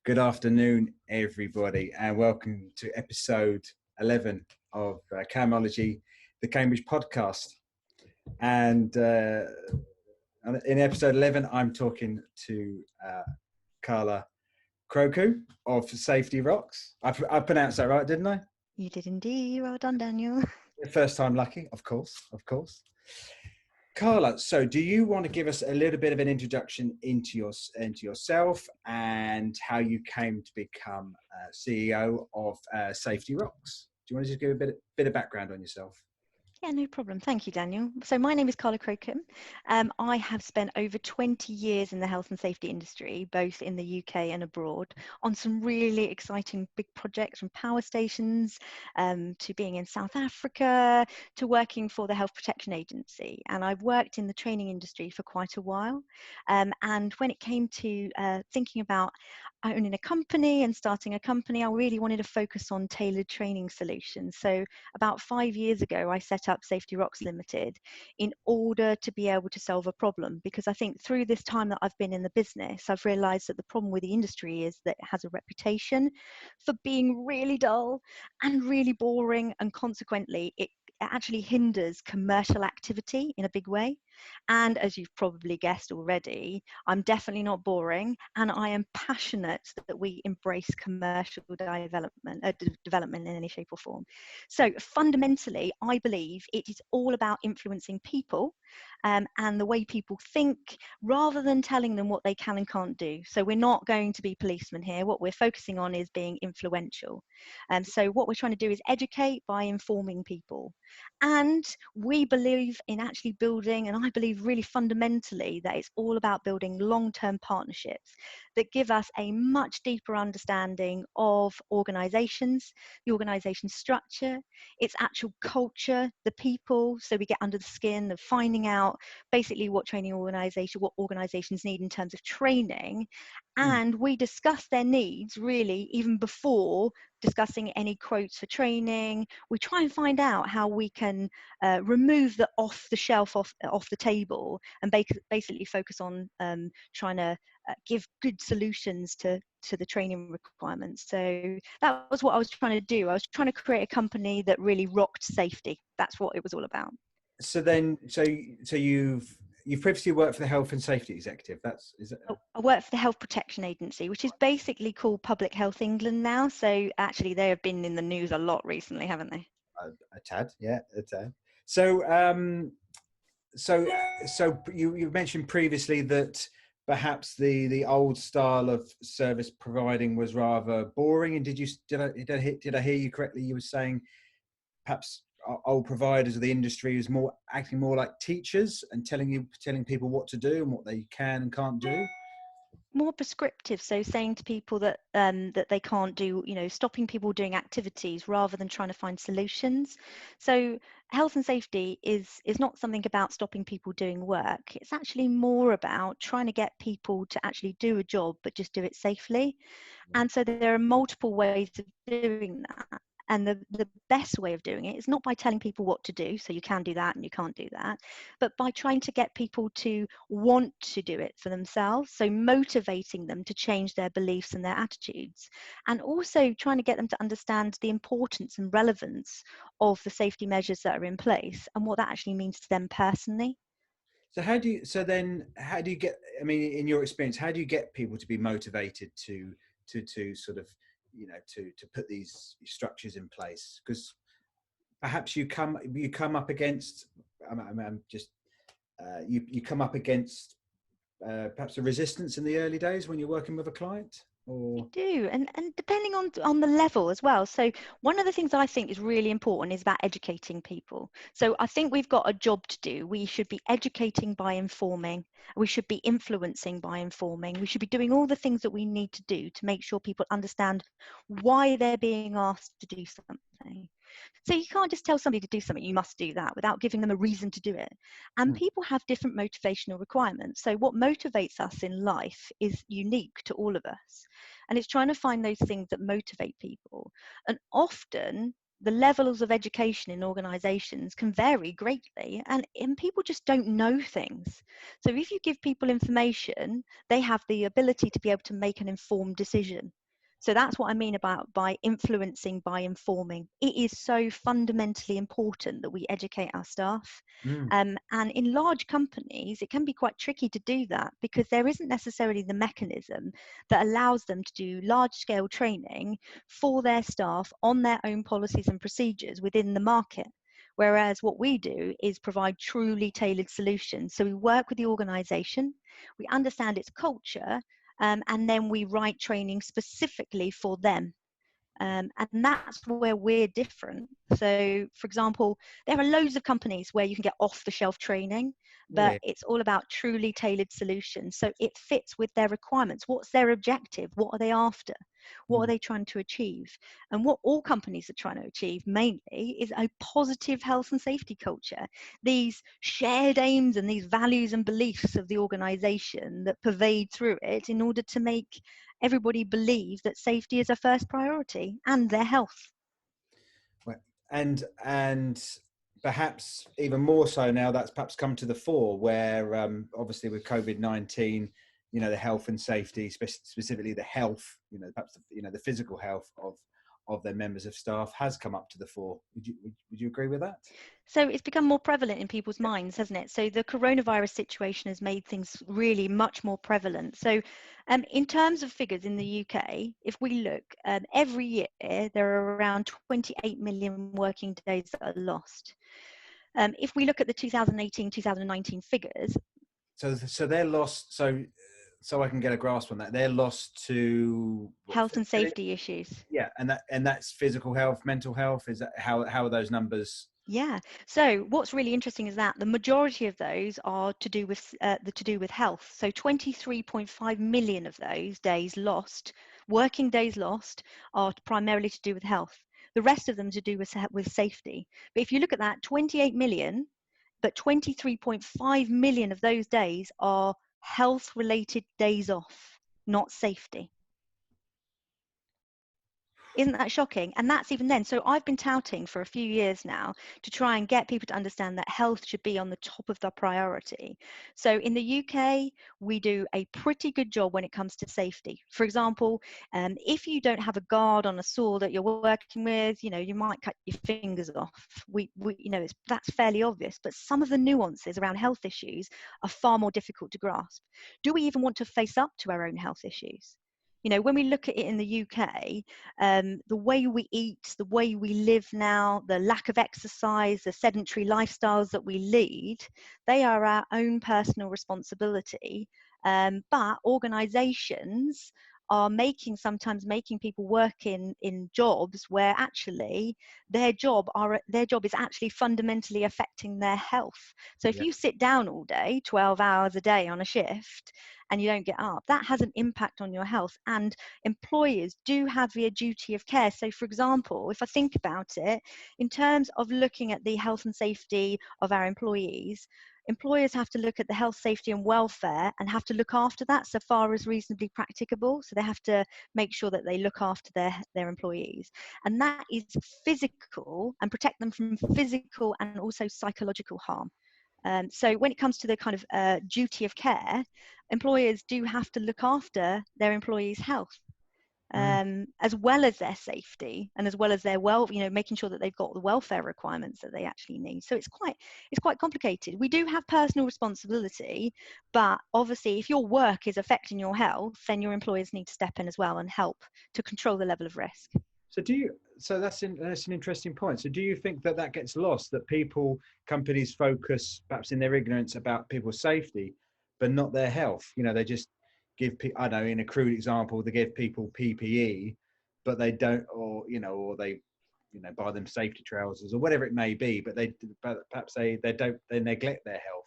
Good afternoon, everybody, and welcome to episode 11 of Camology, the Cambridge podcast. And in episode 11, I'm talking to Carla Crocombe of Safety Rocks. I pronounced that right, didn't I? You did indeed. Well done, Daniel. First time lucky, of course. Carla, so do you want to give us a little bit of an introduction into yourself and how you came to become CEO of Safety Rocks? Do you want to just give a bit of background on yourself? Yeah, no problem. Thank you, Daniel. So my name is Carla Crocombe. I have spent over 20 years in the health and safety industry, both in the UK and abroad, on some really exciting big projects, from power stations to being in South Africa to working for the Health Protection Agency. And I've worked in the training industry for quite a while. And when it came to thinking about owning a company and starting a company, I really wanted to focus on tailored training solutions. So about 5 years ago, I set up Safety Rocks Limited in order to be able to solve a problem, because I think through this time that I've been in the business, I've realized that the problem with the industry is that it has a reputation for being really dull and really boring, and consequently it actually hinders commercial activity in a big way. And as you've probably guessed already, I'm definitely not boring, and I am passionate that we embrace commercial development in any shape or form. So fundamentally, I believe it is all about influencing people and the way people think, rather than telling them what they can and can't do. So we're not going to be policemen here. What we're focusing on is being influential. And so what we're trying to do is educate by informing people. And we believe in actually building, and I believe really fundamentally that it's all about building long-term partnerships that give us a much deeper understanding of organizations, the organization structure, its actual culture, the people, so we get under the skin of finding out basically what organizations need in terms of training. And we discuss their needs really even before discussing any quotes for training. We try and find out how we can remove the off the shelf off the table and basically focus on trying to give good solutions to the training requirements. So that was what I was trying to do. I was trying to create a company that really rocked safety. That's what it was all about. So you've previously worked for the Health and Safety Executive. I work for the Health Protection Agency, which is basically called Public Health England now. So actually, they have been in the news a lot recently, haven't they? A tad, yeah, a tad. So you mentioned previously that perhaps the old style of service providing was rather boring. And did I hear you correctly? You were saying perhaps old providers of the industry is acting more like teachers and telling people what to do and what they can and can't do. More prescriptive, so saying to people that that they can't do, stopping people doing activities rather than trying to find solutions. So health and safety is not something about stopping people doing work. It's actually more about trying to get people to actually do a job, but just do it safely. And so there are multiple ways of doing that. And the best way of doing it is not by telling people what to do, so you can do that and you can't do that, but by trying to get people to want to do it for themselves. So motivating them to change their beliefs and their attitudes, and also trying to get them to understand the importance and relevance of the safety measures that are in place and what that actually means to them personally. So how do you get, I mean, in your experience, how do you get people to be motivated to sort of, to put these structures in place? Because perhaps you come up against, you come up against perhaps a resistance in the early days when you're working with a client. You do, and depending on the level as well. So one of the things I think is really important is about educating people. So I think we've got a job to do. We should be educating by informing. We should be influencing by informing. We should be doing all the things that we need to do to make sure people understand why they're being asked to do something. So you can't just tell somebody to do something, you must do that, without giving them a reason to do it. And people have different motivational requirements. So what motivates us in life is unique to all of us. And it's trying to find those things that motivate people. And often the levels of education in organisations can vary greatly, and people just don't know things. So if you give people information, they have the ability to be able to make an informed decision. So that's what I mean about by influencing, by informing. It is so fundamentally important that we educate our staff. Mm. And in large companies, it can be quite tricky to do that because there isn't necessarily the mechanism that allows them to do large-scale training for their staff on their own policies and procedures within the market. Whereas what we do is provide truly tailored solutions. So we work with the organisation, we understand its culture, and then we write training specifically for them. And that's where we're different. So, for example, there are loads of companies where you can get off-the-shelf training, but Yeah. it's all about truly tailored solutions. So it fits with their requirements. What's their objective? What are they after? What are they trying to achieve? And what all companies are trying to achieve mainly is a positive health and safety culture. These shared aims and these values and beliefs of the organization that pervade through it in order to make everybody believe that safety is a first priority and their health. Right. And perhaps even more so now, that's perhaps come to the fore, where obviously with COVID-19, the health and safety, specifically the health, perhaps the physical health of their members of staff has come up to the fore. Would you agree with that? So it's become more prevalent in people's minds, hasn't it? So the coronavirus situation has made things really much more prevalent. So in terms of figures in the UK, if we look, every year there are around 28 million working days that are lost. If we look at the 2018-2019 figures, so they're lost. So I can get a grasp on that. They're lost to health and safety issues. Yeah, and that's physical health, mental health. Is that how are those numbers? Yeah. So what's really interesting is that the majority of those are to do with health. So 23.5 million of those days lost, working days lost, are primarily to do with health. The rest of them to do with safety. But if you look at that, 28 million, but 23.5 million of those days are health-related days off, not safety. Isn't that shocking? And that's even then. So I've been touting for a few years now to try and get people to understand that health should be on the top of their priority. So in the UK, we do a pretty good job when it comes to safety. For example, if you don't have a guard on a saw that you're working with, you might cut your fingers off. That's fairly obvious, but some of the nuances around health issues are far more difficult to grasp. Do we even want to face up to our own health issues? When we look at it in the UK, the way we eat, the way we live now, the lack of exercise, the sedentary lifestyles that we lead, they are our own personal responsibility. But organisations are sometimes making people work in jobs where actually their job is actually fundamentally affecting their health. So if you sit down all day, 12 hours a day on a shift, and you don't get up, that has an impact on your health. And employers do have a duty of care. So for example, if I think about it, in terms of looking at the health and safety of our employees have to look at the health, safety and welfare and have to look after that so far as reasonably practicable. So they have to make sure that they look after their employees. And that is physical, and protect them from physical and also psychological harm. So when it comes to the kind of duty of care, employers do have to look after their employees' health, as well as their safety and as well as their making sure that they've got the welfare requirements that they actually need. So it's quite complicated. We do have personal responsibility, but obviously if your work is affecting your health, then your employers need to step in as well and help to control the level of risk. So that's an interesting point. So do you think that gets lost, that companies focus perhaps in their ignorance about people's safety, but not their health? They just give people, I don't know, in a crude example, they give people PPE, but they don't, or they, buy them safety trousers or whatever it may be, but perhaps they neglect their health.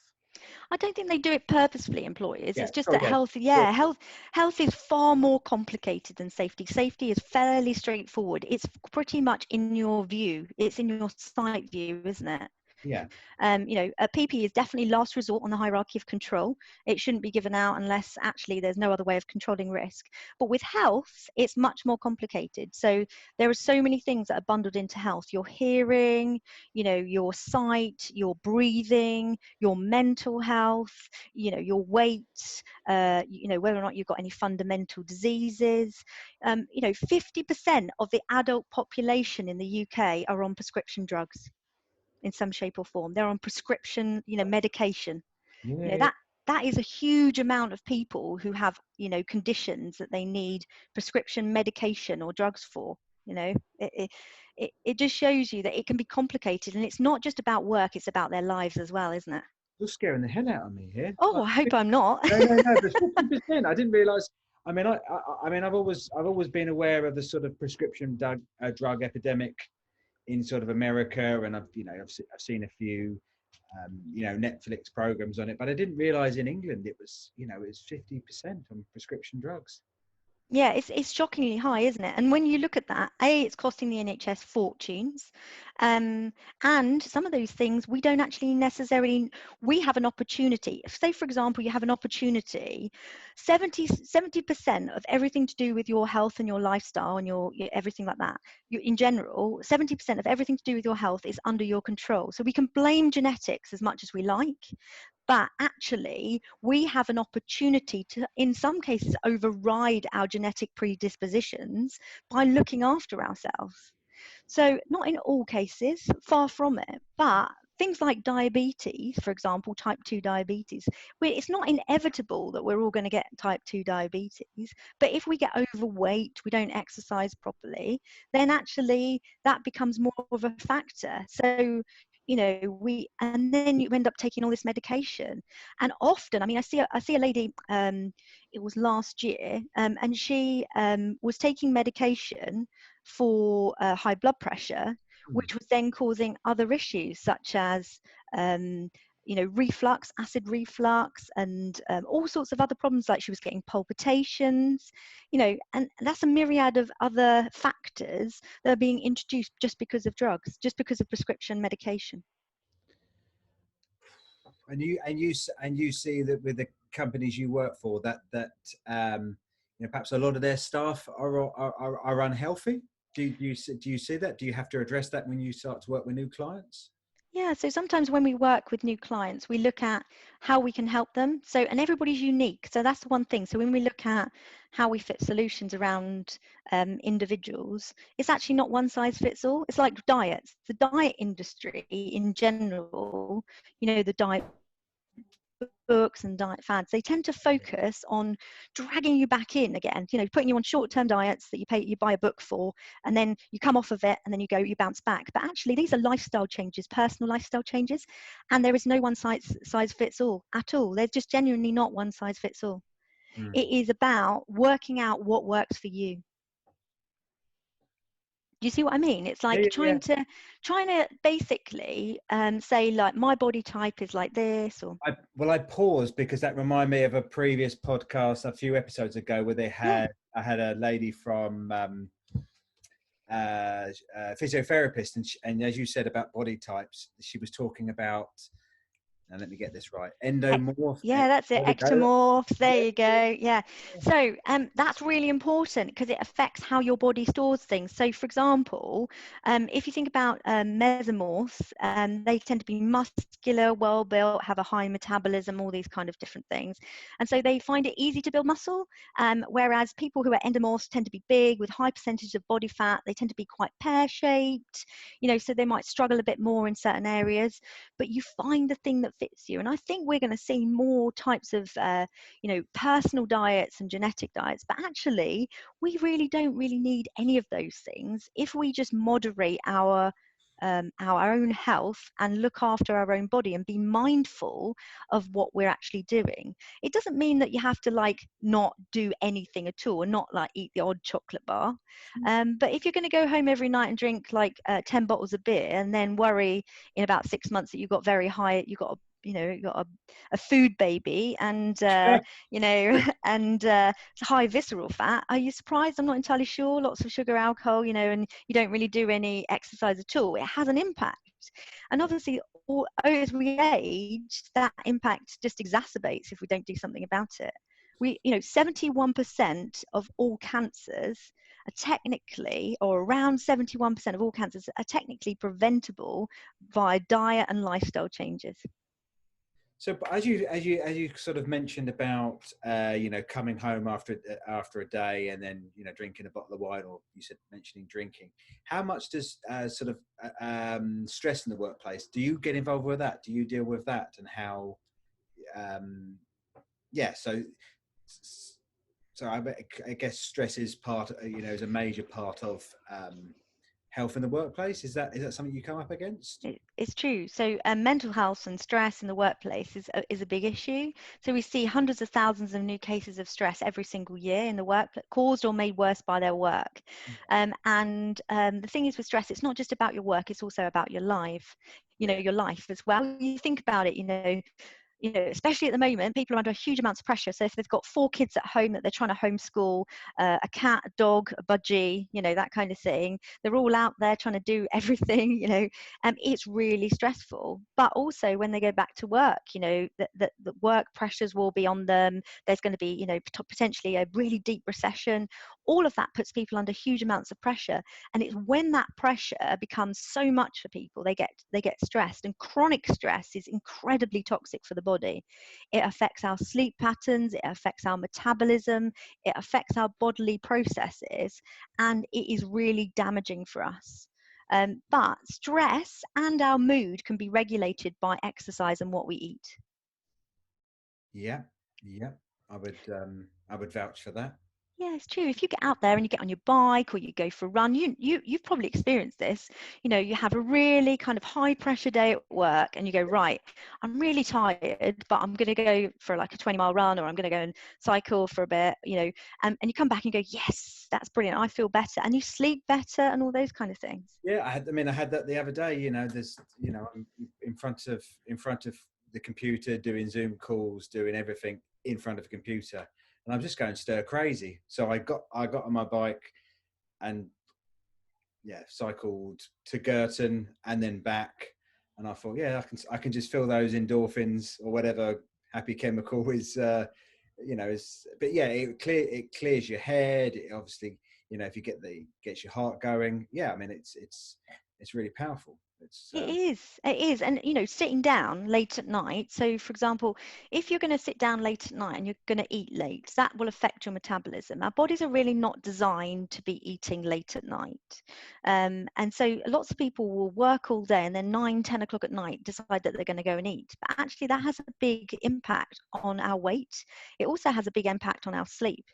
I don't think they do it purposefully, employers. Yeah, It's just sure, that yeah, health, sure. health is far more complicated than safety. Safety is fairly straightforward. It's pretty much in your view. It's in your sight view, isn't it? Yeah. PP is definitely last resort on the hierarchy of control. It shouldn't be given out unless actually there's no other way of controlling risk. But with health, it's much more complicated. So there are so many things that are bundled into health: your hearing, your sight, your breathing, your mental health, your weight, whether or not you've got any fundamental diseases. 50% of the adult population in the UK are on prescription drugs in some shape or form. They're on prescription, medication. Yeah. That is a huge amount of people who have, conditions that they need prescription medication or drugs for. It just shows you that it can be complicated, and it's not just about work, it's about their lives as well, isn't it? You're scaring the hell out of me here. Oh, Like, I hope I'm not. no, but 50%. I didn't realise. I mean, I've always been aware of the sort of prescription drug epidemic in sort of America, and I've seen a few Netflix programs on it, but I didn't realise in England it was 50% on prescription drugs. Yeah, it's shockingly high, isn't it? And when you look at that, it's costing the NHS fortunes. And some of those things we don't actually necessarily, we have an opportunity. Say, for example, you have an opportunity, 70% of everything to do with your health and your lifestyle and your everything like that, in general, 70% of everything to do with your health is under your control. So we can blame genetics as much as we like, but actually we have an opportunity to, in some cases, override our genetic predispositions by looking after ourselves. So not in all cases, far from it, but things like diabetes, for example, type 2 diabetes, it's not inevitable that we're all going to get type 2 diabetes, but if we get overweight, we don't exercise properly, then actually that becomes more of a factor. So and then you end up taking all this medication, and often, I mean, I see a lady, it was last year, and she was taking medication for high blood pressure, which was then causing other issues such as reflux, acid reflux, and all sorts of other problems, like she was getting palpitations, and that's a myriad of other factors that are being introduced just because of drugs, just because of prescription medication. And you see that with the companies you work for, that perhaps a lot of their staff are unhealthy. Do you see that? Do you have to address that when you start to work with new clients? Yeah, so sometimes when we work with new clients, we look at how we can help them. So, and everybody's unique. So that's the one thing. So when we look at how we fit solutions around individuals, it's actually not one size fits all. It's like diets. The diet industry in general, the diet books and diet fads, they tend to focus on dragging you back in again, putting you on short-term diets that you buy a book for, and then you come off of it and then you bounce back. But actually these are lifestyle changes, personal lifestyle changes, and there is no one size fits all at all. There's just genuinely not one size fits all. It is about working out what works for you. Do you see what I mean? It's like trying to basically say, like, my body type is like this, or I paused because that reminded me of a previous podcast a few episodes ago where I had a lady from physiotherapist, and as you said about body types, she was talking about, now let me get this right, endomorph. Yeah, that's it. Ectomorphs. There you go. Yeah. So that's really important because it affects how your body stores things. So, for example, if you think about mesomorphs, they tend to be muscular, well-built, have a high metabolism, all these kind of different things. And so they find it easy to build muscle, whereas people who are endomorphs tend to be big with high percentage of body fat. They tend to be quite pear-shaped, so they might struggle a bit more in certain areas, but you find the thing that fits you. And I think we're going to see more types of personal diets and genetic diets, but actually we really don't need any of those things if we just moderate our own health and look after our own body and be mindful of what we're actually doing. It doesn't mean that you have to not do anything at all and not eat the odd chocolate bar, but if you're going to go home every night and drink 10 bottles of beer and then worry in about 6 months that you've got you've got a food baby, and and it's high visceral fat. Are you surprised? I'm not entirely sure. Lots of sugar, alcohol, and you don't really do any exercise at all. It has an impact. And obviously, as we age, that impact just exacerbates if we don't do something about it. 71% of all cancers are technically, or around 71% of all cancers are technically preventable via diet and lifestyle changes. So, as you sort of mentioned about coming home after a day and then drinking a bottle of wine, or you said mentioning drinking, how much does stress in the workplace? Do you get involved with that? Do you deal with that? And how? So I guess stress is is a major part of health in the workplace. Is that something you come up against? It's true. So mental health and stress in the workplace is a big issue. So we see hundreds of thousands of new cases of stress every single year in the work, caused or made worse by their work. The thing is with stress, it's not just about your work, it's also about your life, your life as well. You think about it, especially at the moment, people are under huge amounts of pressure. So if they've got 4 kids at home that they're trying to homeschool, a cat, a dog, a budgie, that kind of thing, they're all out there trying to do everything, it's really stressful. But also when they go back to work, the work pressures will be on them. There's going to be, potentially a really deep recession. All of that puts people under huge amounts of pressure. And it's when that pressure becomes so much for people, they get stressed. And chronic stress is incredibly toxic for the body. It affects our sleep patterns, it affects our metabolism, it affects our bodily processes, and it is really damaging for us. But stress and our mood can be regulated by exercise and what we eat. Yeah, I would vouch for that. Yeah, it's true. If you get out there and you get on your bike or you go for a run, you've probably experienced this. You have a really kind of high pressure day at work and you go, right, I'm really tired, but I'm going to go for like a 20-mile run, or I'm going to go and cycle for a bit, and you come back and you go, yes, that's brilliant. I feel better. And you sleep better and all those kind of things. Yeah, I had that the other day. I'm in front of the computer, doing Zoom calls, doing everything in front of a computer, and I'm just going stir crazy. So I got on my bike and cycled to Girton and then back, and I thought, I can just feel those endorphins or whatever happy chemical is, but it clears your head. It obviously, if you gets your heart going. Yeah, I mean it's really powerful. It is. And, sitting down late at night. So, for example, if you're going to sit down late at night and you're going to eat late, that will affect your metabolism. Our bodies are really not designed to be eating late at night. And so lots of people will work all day and then 9-10 o'clock at night decide that they're going to go and eat. But actually, that has a big impact on our weight. It also has a big impact on our sleep.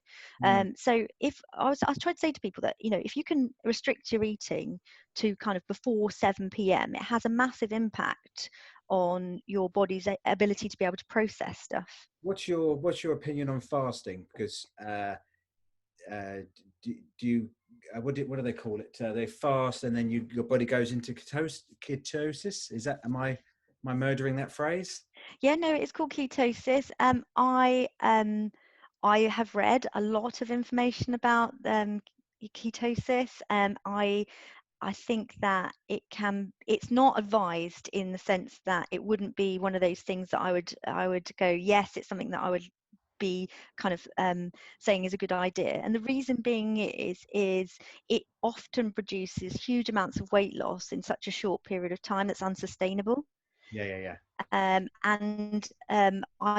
So if I try to say to people that, if you can restrict your eating to kind of before 7 p.m, it has a massive impact on your body's ability to be able to process stuff. What's your opinion on fasting? Because do you what do they call it? They fast and then your body goes into ketosis. Is that am I murdering that phrase? Yeah, no, it's called ketosis. I have read a lot of information about ketosis. I think that it's not advised in the sense that it wouldn't be one of those things that I would go, yes, it's something that I would be kind of saying is a good idea. And the reason being is it often produces huge amounts of weight loss in such a short period of time that's unsustainable. Yeah. I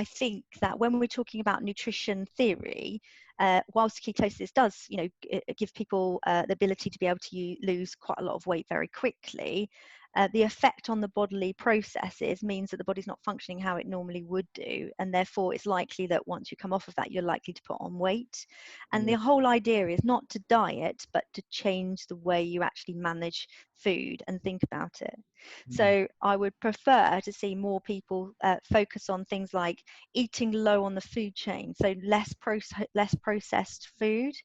think that when we're talking about nutrition theory, whilst ketosis does, give people the ability to be able to lose quite a lot of weight very quickly, the effect on the bodily processes means that the body's not functioning how it normally would do, and therefore it's likely that once you come off of that, you're likely to put on weight. And the whole idea is not to diet, but to change the way you actually manage food and think about it. So I would prefer to see more people focus on things like eating low on the food chain, so less processed food,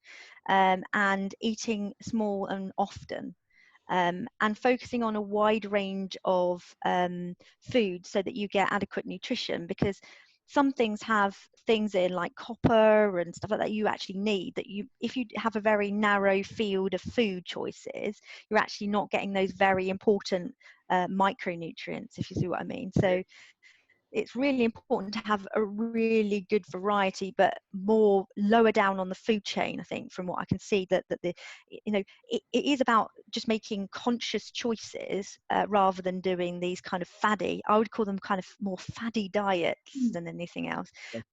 and eating small and often. and focusing on a wide range of foods so that you get adequate nutrition, because some things have things in like copper and stuff like that you actually need, that you, if you have a very narrow field of food choices, you're actually not getting those very important micronutrients, if you see what I mean. So it's really important to have a really good variety, but more lower down on the food chain. I think, from what I can see, that the, you know, it is about just making conscious choices rather than doing these kind of faddy, I would call them kind of more faddy diets than anything else. But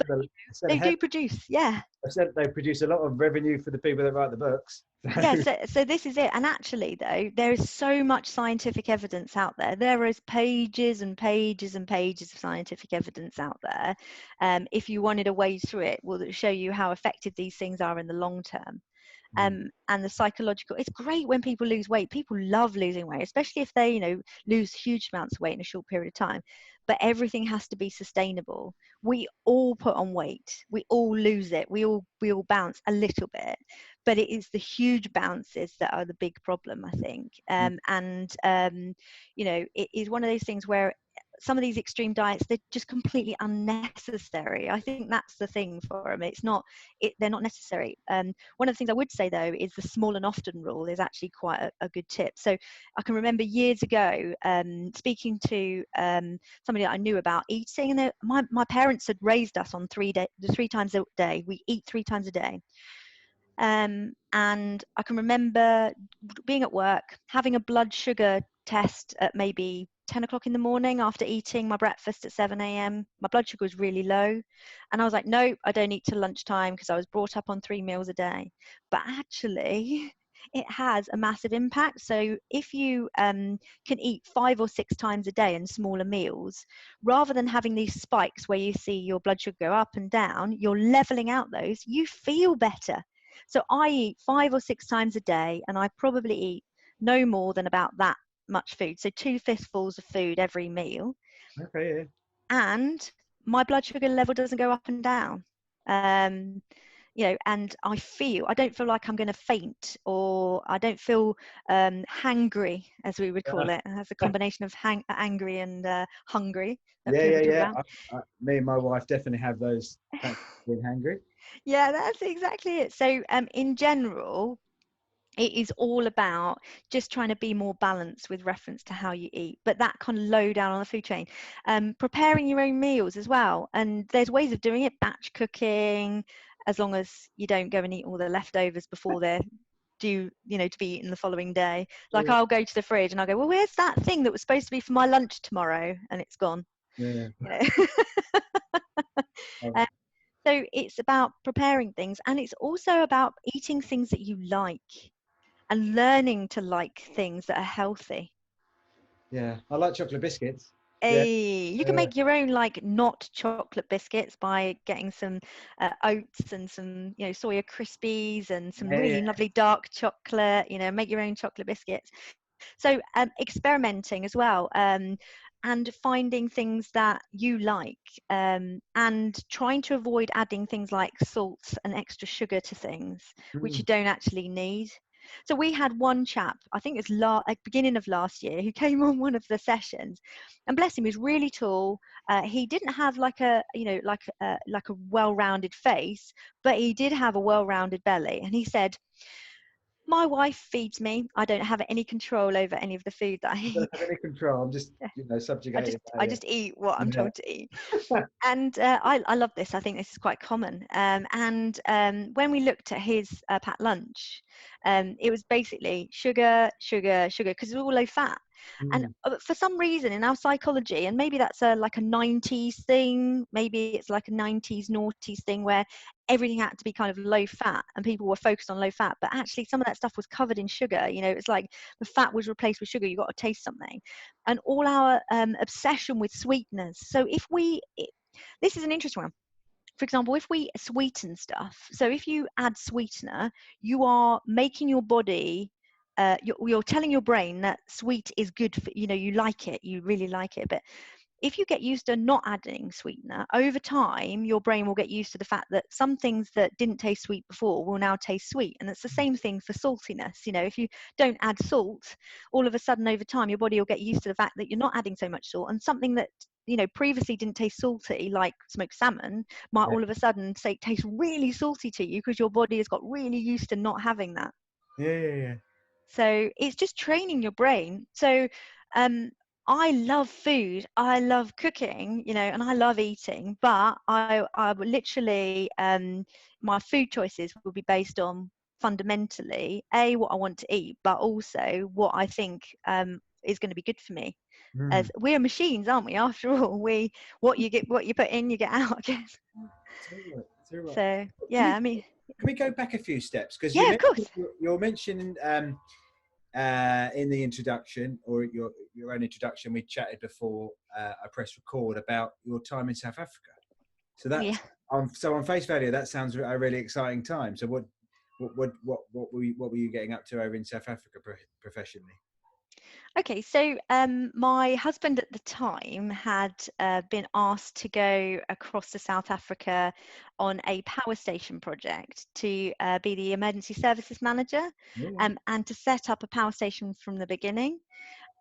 they do produce, yeah. I said they produce a lot of revenue for the people that write the books. Yeah, so this is it. And actually, though, there is so much scientific evidence out there. There is pages and pages and pages of scientific evidence out there. If you wanted to wade through it, will show you how effective these things are in the long term. And the psychological, it's great when people lose weight. People love losing weight, especially if they, you know, lose huge amounts of weight in a short period of time. But everything has to be sustainable. We all put on weight. We all lose it. We all bounce a little bit. But it is the huge bounces that are the big problem, I think. You know, it is one of those things where some of these extreme diets, they're just completely unnecessary. I think that's the thing for them. They're not necessary. One of the things I would say, though, is the small and often rule is actually quite a good tip. So I can remember years ago speaking to somebody that I knew about eating, and my parents had raised us on 3 times a day. We eat 3 times a day. And I can remember being at work, having a blood sugar test at maybe 10 o'clock in the morning after eating my breakfast at 7 a.m. My blood sugar was really low. And I was like, no, I don't eat till lunchtime, because I was brought up on 3 meals a day. But actually, it has a massive impact. So if you can eat 5 or 6 times a day in smaller meals, rather than having these spikes where you see your blood sugar go up and down, you're leveling out those, you feel better. So I eat 5 or 6 times a day, and I probably eat no more than about that much food. So 2 fistfuls of food every meal. Okay, yeah. And my blood sugar level doesn't go up and down. You know, and I don't feel like I'm going to faint, or I don't feel hangry, as we would call it. It has a combination of angry and hungry. Yeah. Me and my wife definitely have those being hangry. Yeah, that's exactly it. So in general, it is all about just trying to be more balanced with reference to how you eat, but that kind of low down on the food chain. Preparing your own meals as well, and there's ways of doing it. Batch cooking, as long as you don't go and eat all the leftovers before they're due, you know, to be eaten the following day. Like, I'll go to the fridge and I'll go, well, where's that thing that was supposed to be for my lunch tomorrow, and it's gone. Yeah. You know? So it's about preparing things, and it's also about eating things that you like and learning to like things that are healthy. Yeah, I like chocolate biscuits. Hey, you can make your own like not chocolate biscuits by getting some oats and some, you know, Soya Krispies and some really lovely dark chocolate. You know, make your own chocolate biscuits. So experimenting as well, and finding things that you like, and trying to avoid adding things like salt and extra sugar to things which you don't actually need. So we had one chap, I think it's at beginning of last year, who came on one of the sessions, and bless him, he was really tall. He didn't have like a, you know, like a well-rounded face, but he did have a well-rounded belly. And he said, my wife feeds me. I don't have any control over any of the food that I eat. I don't have any control. I'm just, you know, subjugated. I just eat what I'm told to eat. And I love this. I think this is quite common. When we looked at his packed lunch, it was basically sugar, because it's all low fat. And for some reason in our psychology, and maybe that's like a 90s thing, maybe it's like a 90s noughties thing where everything had to be kind of low fat and people were focused on low fat, but actually some of that stuff was covered in sugar. You know, it's like the fat was replaced with sugar. You got to taste something. And all our obsession with sweetness. So this is an interesting one. For example, if we sweeten stuff, so if you add sweetener, you are making your body, you're telling your brain that sweet is good for, you know, you like it, you really like it. But if you get used to not adding sweetener, over time your brain will get used to the fact that some things that didn't taste sweet before will now taste sweet. And it's the same thing for saltiness. You know, if you don't add salt, all of a sudden over time your body will get used to the fact that you're not adding so much salt, and something that, you know, previously didn't taste salty, like smoked salmon, might Yeah. all of a sudden say taste really salty to you, because your body has got really used to not having that. Yeah. So it's just training your brain. So um, I love food, I love cooking, you know, and I love eating, but I would literally, my food choices will be based on fundamentally, A, what I want to eat, but also what I think is going to be good for me. As we're machines, aren't we? After all, what you get, what you put in, you get out, I guess. Right. So Can yeah, we I mean, can we go back a few steps, because yeah, of course. you're mentioning in the introduction, or your own introduction, we chatted before I pressed record about your time in South Africa. So Oh yeah. that's on face value, that sounds a really exciting time. So what were you getting up to over in South Africa professionally? Okay, so my husband at the time had been asked to go across to South Africa on a power station project to be the emergency services manager, Yeah. and to set up a power station from the beginning.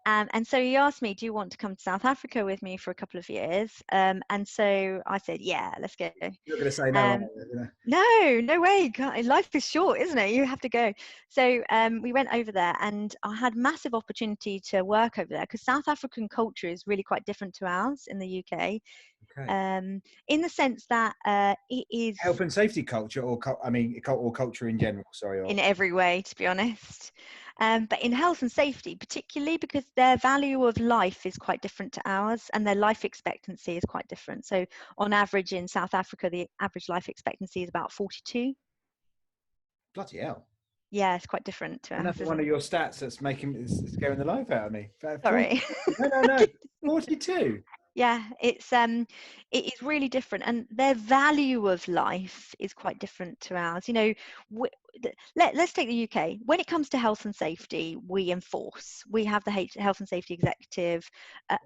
And so he asked me, do you want to come to South Africa with me for a couple of years? And so I said, yeah, let's go. You're going to say no, are Um, you? no, no way. God, life is short, isn't it? You have to go. So we went over there, and I had massive opportunity to work over there, because South African culture is really quite different to ours in the UK, Okay. in the sense that it is Health and safety culture, or or culture in general. Sorry. Or in every way, to be honest. But in health and safety, particularly because their value of life is quite different to ours, and their life expectancy is quite different. So on average in South Africa, the average life expectancy is about 42. bloody hell. Yeah, it's quite different to us, Another one isn't of it? your stats that's scaring the life out of me. 40, Sorry. no. 42. Yeah, it is really different, and their value of life is quite different to ours. You know, let's take the UK. When it comes to health and safety, we enforce. We have the health and safety executive.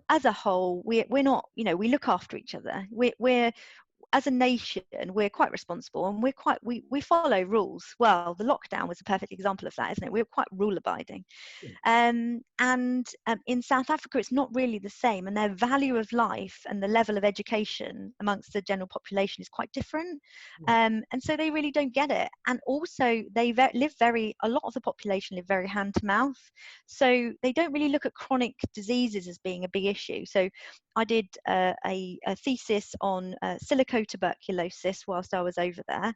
As a whole, we're not. You know, we look after each other. We're as a nation, we're quite responsible, and we follow rules. Well, the lockdown was a perfect example of that, isn't it? We're quite rule abiding. And in South Africa, it's not really the same, and their value of life and the level of education amongst the general population is quite different. And so they really don't get it. And also, they live a lot of the population live very hand to mouth, so they don't really look at chronic diseases as being a big issue. So I did a thesis on silicotuberculosis whilst I was over there,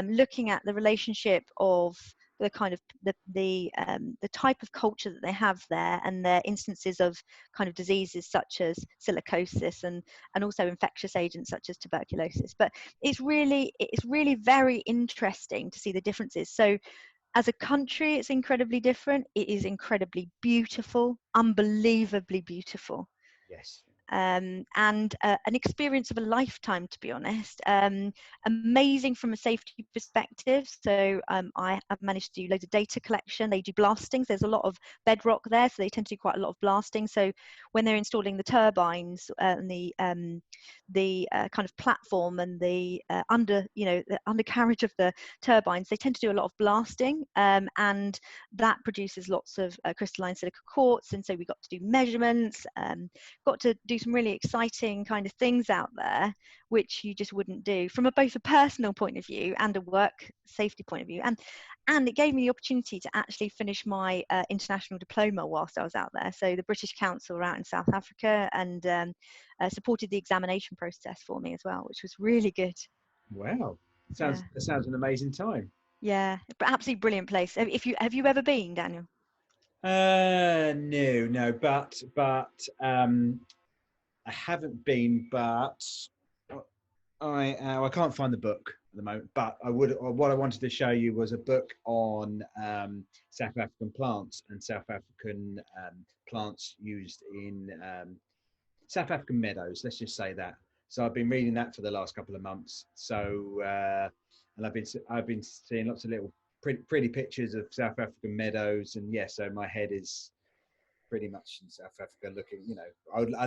looking at the relationship of the kind of the type of culture that they have there, and their instances of kind of diseases such as silicosis, and also infectious agents such as tuberculosis. But it's really very interesting to see the differences. So as a country, it's incredibly different. It is incredibly beautiful, unbelievably beautiful. Yes. And an experience of a lifetime, to be honest. Amazing from a safety perspective. So I have managed to do loads of data collection. They do blastings. There's a lot of bedrock there, so they tend to do quite a lot of blasting. So when they're installing the turbines and the kind of platform and the the undercarriage of the turbines, they tend to do a lot of blasting, and that produces lots of crystalline silica quartz. And so we got to do measurements, got to do some really exciting kind of things out there, which you just wouldn't do from both a personal point of view and a work safety point of view. And it gave me the opportunity to actually finish my international diploma whilst I was out there. So the British Council were out in South Africa, and supported the examination process for me as well, which was really good. Wow. Yeah, Sounds an amazing time. yeah, but absolutely brilliant place. If you have you ever been, Daniel? No, I haven't been, but I can't find the book at the moment. But I would. What I wanted to show you was a book on South African plants and South African plants used in South African meadows. Let's just say that. So I've been reading that for the last couple of months. So and I've been seeing lots of little pretty pictures of South African meadows, and yeah, so my head is pretty much in South Africa looking, I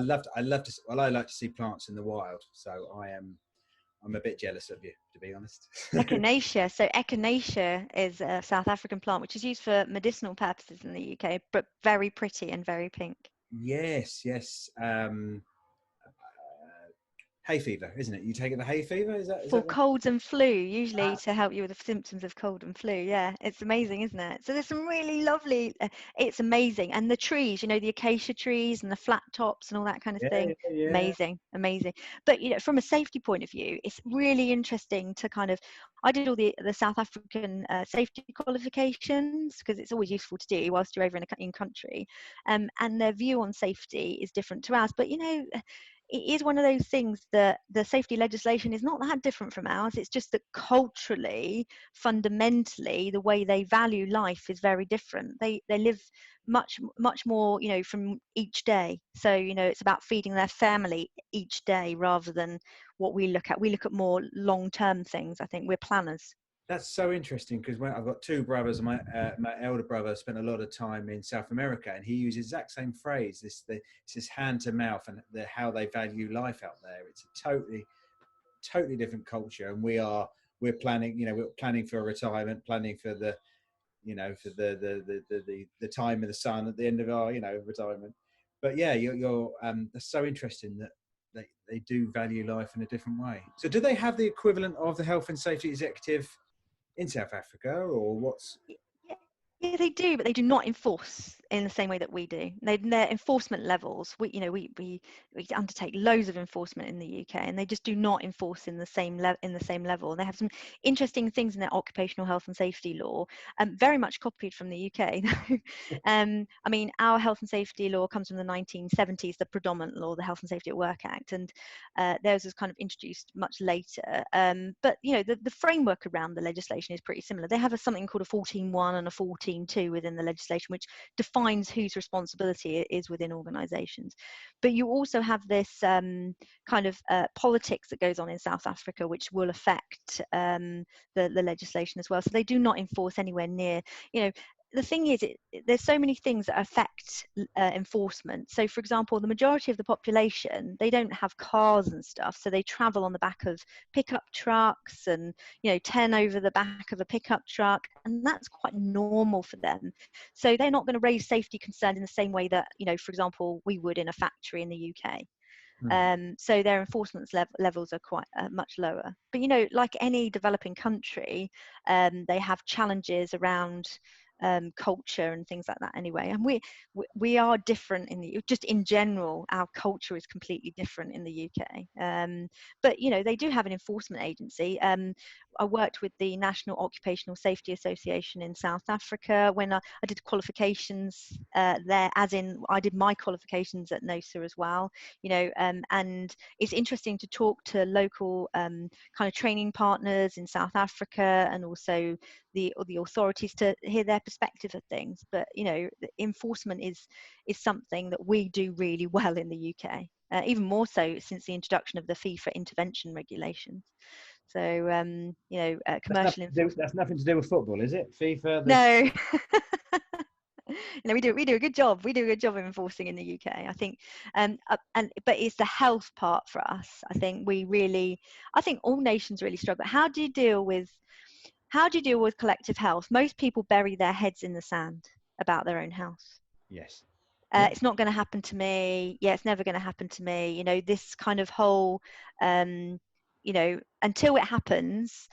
like to see plants in the wild. So I'm a bit jealous of you, to be honest. Echinacea. So echinacea is a South African plant which is used for medicinal purposes in the UK, but very pretty and very pink. Yes. Hay fever, isn't it? You take it for hay fever? Is that For right? colds and flu, usually to help you with the symptoms of cold and flu. Yeah, it's amazing, isn't it? So there's some really lovely, it's amazing. And the trees, the acacia trees and the flat tops and all that kind of thing, Yeah. amazing. But, from a safety point of view, it's really interesting to kind of, I did all the South African safety qualifications because it's always useful to do whilst you're over in country. And their view on safety is different to ours. But, it is one of those things that the safety legislation is not that different from ours. It's just that culturally, fundamentally, the way they value life is very different. They live much more, from each day. So, it's about feeding their family each day rather than what we look at. We look at more long-term things. I think we're planners. That's so interesting because when I've got two brothers, and my elder brother spent a lot of time in South America, and he uses the exact same phrase. It's this hand to mouth, and how they value life out there. It's a totally different culture, and we're planning. We're planning for a retirement, planning for the for the time of the sun at the end of our retirement. But yeah, you're that's so interesting that they do value life in a different way. So do they have the equivalent of the health and safety executive in South Africa, or what's? Yeah, they do, but they do not enforce in the same way that we do. Their enforcement levels, we undertake loads of enforcement in the UK, and they just do not enforce in the same level. They have some interesting things in their occupational health and safety law, very much copied from the UK. I mean, our health and safety law comes from the 1970s, the predominant law, the Health and Safety at Work Act, and theirs was kind of introduced much later. But the framework around the legislation is pretty similar. They have something called a 14.1 and a 14.2 within the legislation, which defines whose responsibility it is within organisations. But you also have this kind of politics that goes on in South Africa, which will affect the legislation as well. So they do not enforce anywhere near, the thing is, there's so many things that affect enforcement. So, for example, the majority of the population, they don't have cars and stuff, so they travel on the back of pickup trucks and 10 over the back of a pickup truck, and that's quite normal for them. So they're not going to raise safety concerns in the same way that for example, we would in a factory in the UK. So their enforcement levels are quite much lower. But like any developing country, they have challenges around culture and things like that anyway. And we are different just in general. Our culture is completely different in the UK. But they do have an enforcement agency. I worked with the National Occupational Safety Association in South Africa when I did qualifications there, as in I did my qualifications at NOSA as well. And it's interesting to talk to local kind of training partners in South Africa, and also the authorities, to hear their perspective of things. But enforcement is something that we do really well in the UK, even more so since the introduction of the FIFA intervention regulations. So commercial enforcement. That's nothing to do with football, is it? FIFA. No. We do a good job. We do a good job of enforcing in the UK, I think. But it's the health part for us. I think all nations really struggle. How do you deal with collective health? Most people bury their heads in the sand about their own health. Yes. It's not going to happen to me. Yeah, it's never going to happen to me. This kind of whole, until it happens,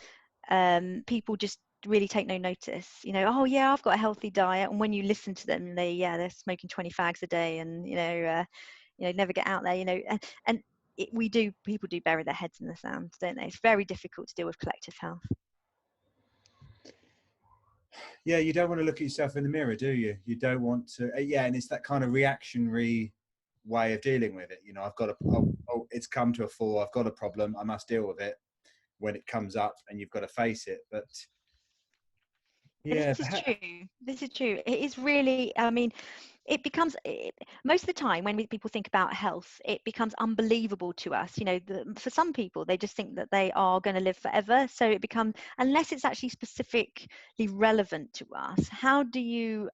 people just really take no notice. Oh yeah, I've got a healthy diet. And when you listen to them, they're smoking 20 fags a day, and never get out there. And people do bury their heads in the sand, don't they? It's very difficult to deal with collective health. Yeah, you don't want to look at yourself in the mirror, do you? You don't want to. And it's that kind of reactionary way of dealing with it. I've got it's come to a fore. I've got a problem. I must deal with it when it comes up, and you've got to face it. But yeah, this is true. It is really, I mean, it becomes, most of the time when people think about health, it becomes unbelievable to us. For some people, they just think that they are going to live forever. So it becomes, unless it's actually specifically relevant to us, how do you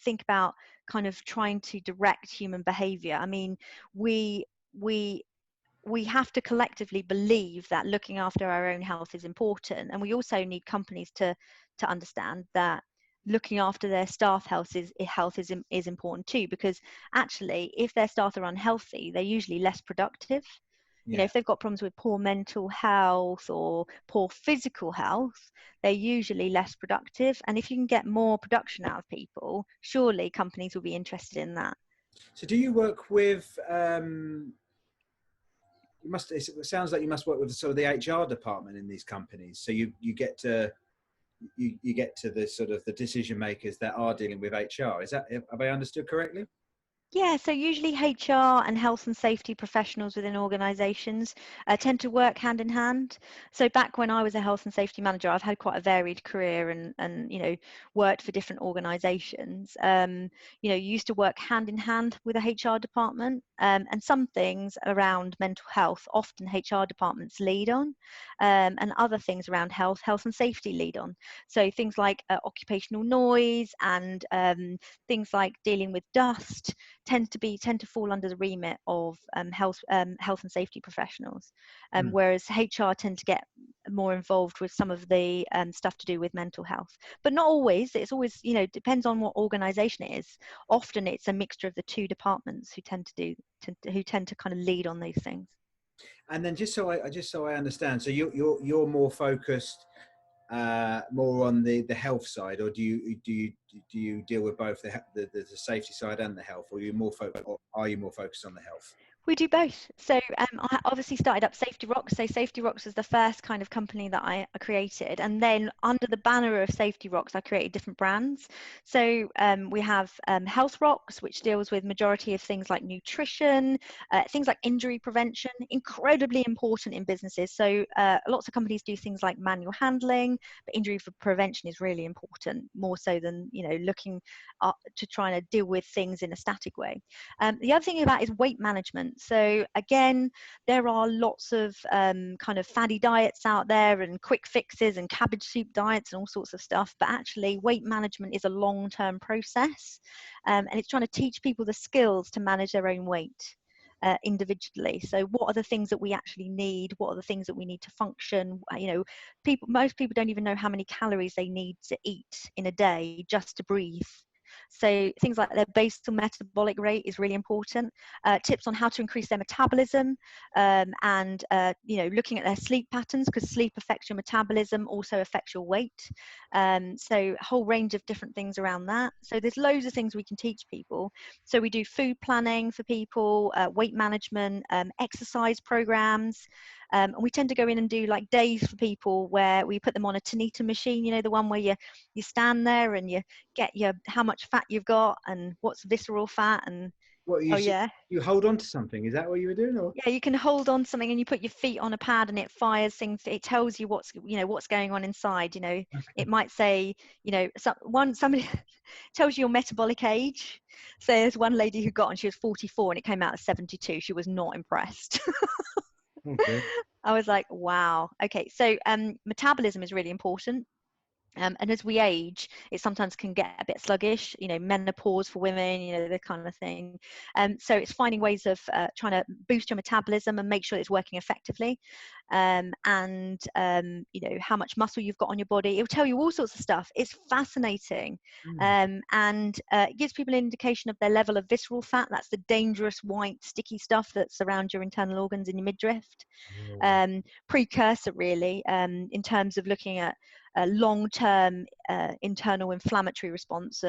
think about kind of trying to direct human behavior. I mean, we have to collectively believe that looking after our own health is important, and we also need companies to understand that looking after their staff health is important too, because actually if their staff are unhealthy, they're usually less productive. You know, Yeah. if they've got problems with poor mental health or poor physical health, they're usually less productive. And if you can get more production out of people, surely companies will be interested in that. So do you work with, it sounds like you must work with sort of the HR department in these companies. So you get to, you get to the sort of the decision makers that are dealing with HR. Is that, have I understood correctly? Yeah, so usually HR and health and safety professionals within organisations tend to work hand in hand. So back when I was a health and safety manager, I've had quite a varied career and you know, worked for different organisations. You know, you used to work hand in hand with a HR department, and some things around mental health, often HR departments lead on, and other things around health and safety lead on. So things like occupational noise and things like dealing with dust tend to fall under the remit of health and safety professionals, whereas HR tend to get more involved with some of the stuff to do with mental health, but not always. It's always, you know, depends on what organisation it is. Often it's a mixture of the two departments who tend to kind of lead on these things. And then just so I understand, so you're more focused more on the health side, or do you deal with both the safety side and the health, or are you more focused on the health? We do both. So I obviously started up Safety Rocks. So Safety Rocks was the first kind of company that I created. And then under the banner of Safety Rocks, I created different brands. So we have Health Rocks, which deals with majority of things like nutrition, things like injury prevention, incredibly important in businesses. So lots of companies do things like manual handling, but injury prevention is really important, more so than, you know, looking to trying to deal with things in a static way. The other thing about is weight management. So again, there are lots of kind of faddy diets out there and quick fixes and cabbage soup diets and all sorts of stuff. But actually, weight management is a long-term process, and it's trying to teach people the skills to manage their own weight individually. So what are the things that we actually need? What are the things that we need to function? You know, most people don't even know how many calories they need to eat in a day just to breathe. So things like their basal metabolic rate is really important. Tips on how to increase their metabolism, and you know, looking at their sleep patterns, because sleep affects your metabolism, also affects your weight. So a whole range of different things around that. So there's loads of things we can teach people. So we do food planning for people, weight management, exercise programs. And we tend to go in and do like days for people where we put them on a Tanita machine, you know, the one where you stand there and you get how much fat you've got and what's visceral fat and What you hold on to something? Is that what you were doing? Or yeah, you can hold on to something and you put your feet on a pad and it fires things. It tells you what's going on inside. You know, it might say, you know, somebody tells you your metabolic age. So there's one lady who got on, she was 44 and it came out as 72. She was not impressed. okay. I was like, wow. Okay, so metabolism is really important. And as we age, it sometimes can get a bit sluggish, you know, menopause for women, you know, the kind of thing. So it's finding ways of trying to boost your metabolism and make sure it's working effectively. You know, how much muscle you've got on your body. It will tell you all sorts of stuff. It's fascinating. It gives people an indication of their level of visceral fat. That's the dangerous white sticky stuff that's around your internal organs in your midriff. Precursor really, in terms of looking at a long-term internal inflammatory response.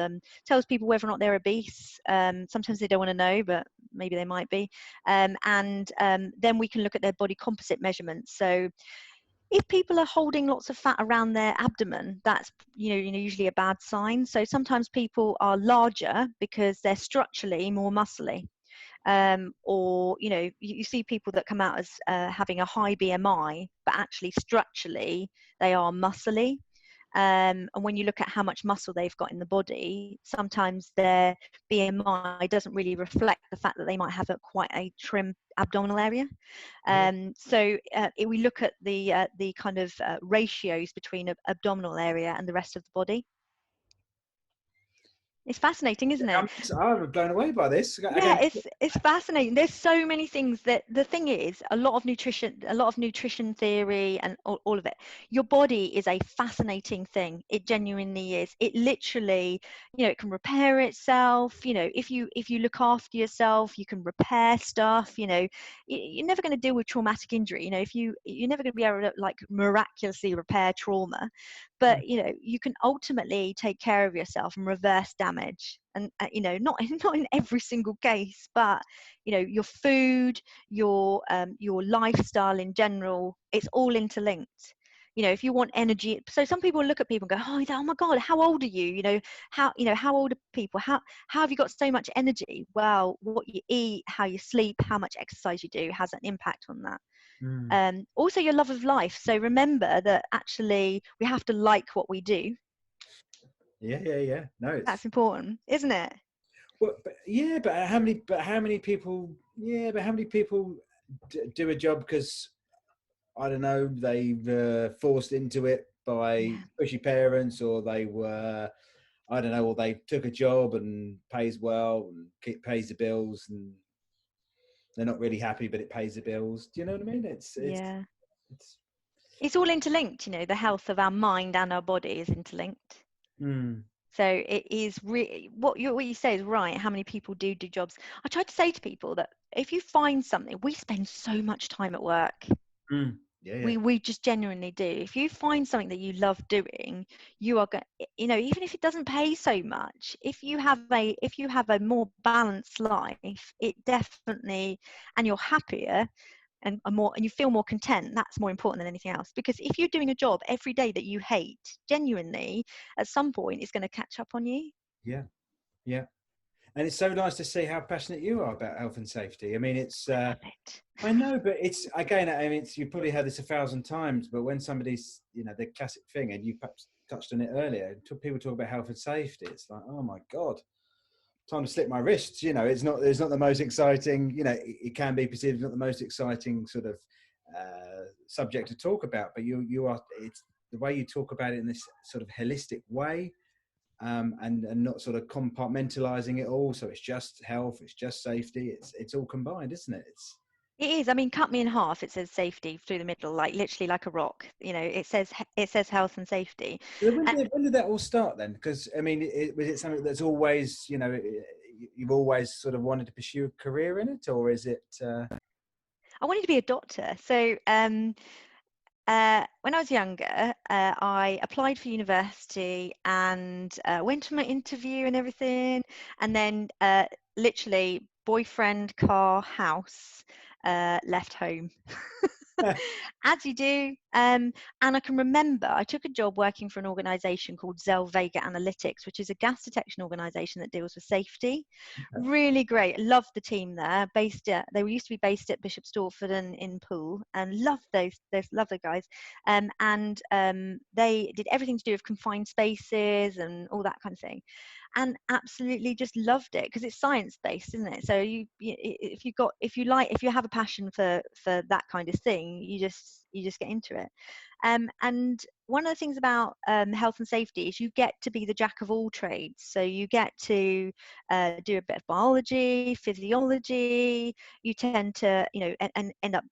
Tells people whether or not they're obese. Sometimes they don't want to know, but maybe they might be. Then we can look at their body composite measurements. So if people are holding lots of fat around their abdomen, that's usually a bad sign. So sometimes people are larger because they're structurally more muscly. Or you see people that come out as having a high BMI, but actually structurally they are muscly. And when you look at how much muscle they've got in the body, sometimes their BMI doesn't really reflect the fact that they might have quite a trim abdominal area. We look at the kind of ratios between abdominal area and the rest of the body. It's fascinating, isn't it? I'm blown away by this. Yeah, Again, it's fascinating. There's so many things that the thing is, a lot of nutrition theory and all of it. Your body is a fascinating thing. It genuinely is. It literally, it can repair itself. If you look after yourself, you can repair stuff. You're never going to deal with traumatic injury. You're never going to be able to like miraculously repair trauma, but you can ultimately take care of yourself and reverse damage. And not not in every single case, but your food, your lifestyle in general, it's all interlinked. If you want energy, so some people look at people and go, oh my god, how old are you? How old are people? How have you got so much energy? Well, what you eat, how you sleep, how much exercise you do has an impact on that. Also your love of life. So remember that actually we have to like what we do. Yeah. No, That's important, isn't it? Well, but how many people? Yeah, but how many people do a job because I don't know they've forced into it by pushy parents, or they were I don't know, or they took a job and pays well and pays the bills, and they're not really happy, but it pays the bills. Do you know what I mean? It's all interlinked. The health of our mind and our body is interlinked. So it is really what you say is right. How many people do jobs? I try to say to people that if you find something, we spend so much time at work. Yeah. We just genuinely do. If you find something that you love doing, you are going, even if it doesn't pay so much, if you have a more balanced life, it definitely, and you're happier and you feel more content, that's more important than anything else. Because if you're doing a job every day that you hate, genuinely, at some point it's going to catch up on you. Yeah. And it's so nice to see how passionate you are about health and safety. I mean, it's I love it. I know, but it's again, I mean, you probably heard this 1,000 times, but when somebody's, the classic thing, and you perhaps touched on it earlier, people talk about health and safety, it's like, oh my God, time to slip my wrists. It's not the most exciting, it can be perceived as not the most exciting sort of subject to talk about, but you are, it's the way you talk about it in this sort of holistic way. And not sort of compartmentalizing it all. So it's just health, it's just safety, it's all combined, isn't it? It is. I mean, cut me in half. It says safety through the middle, like literally like a rock. It says health and safety. When did that all start then? Because I mean, was it something that's always, you've always sort of wanted to pursue a career in it, or is it? I wanted to be a doctor. So when I was younger, I applied for university and went to my interview and everything, and then literally boyfriend, car, house, left home. As you do. And I can remember I took a job working for an organisation called Zell Vega Analytics, which is a gas detection organisation that deals with safety. Really great. Loved the team there. They used to be based at Bishop Stortford and in Poole, and loved those lovely guys. And they did everything to do with confined spaces and all that kind of thing. And absolutely just loved it because it's science based, isn't it? So if you have a passion for that kind of thing, you just get into it. And one of the things about health and safety is you get to be the jack of all trades. So you get to do a bit of biology, physiology. You tend to, and end up,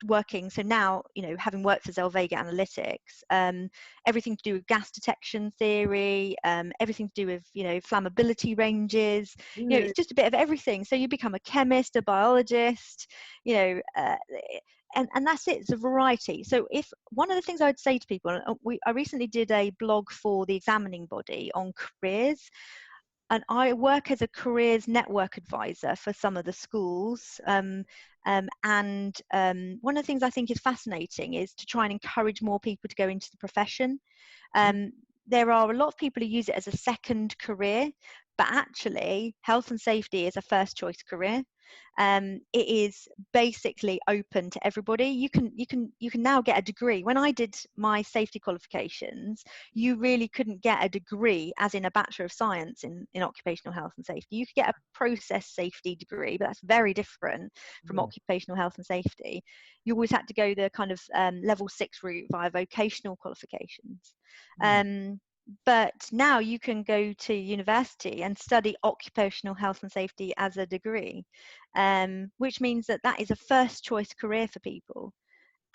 working. So now, having worked for Zell Vega Analytics, everything to do with gas detection theory, everything to do with, flammability ranges. It's just a bit of everything. So you become a chemist, a biologist, and that's it. It's a variety. So if one of the things I would say to people, I recently did a blog for the examining body on careers, and I work as a careers network advisor for some of the schools. And one of the things I think is fascinating is to try and encourage more people to go into the profession. There are a lot of people who use it as a second career, but actually health and safety is a first choice career. It is basically open to everybody. You can now get a degree. When I did my safety qualifications, you really couldn't get a degree as in a Bachelor of Science in occupational health and safety. You could get a process safety degree, but that's very different from occupational health and safety. You always had to go the kind of level 6 route via vocational qualifications. But now you can go to university and study occupational health and safety as a degree, which means that that is a first choice career for people.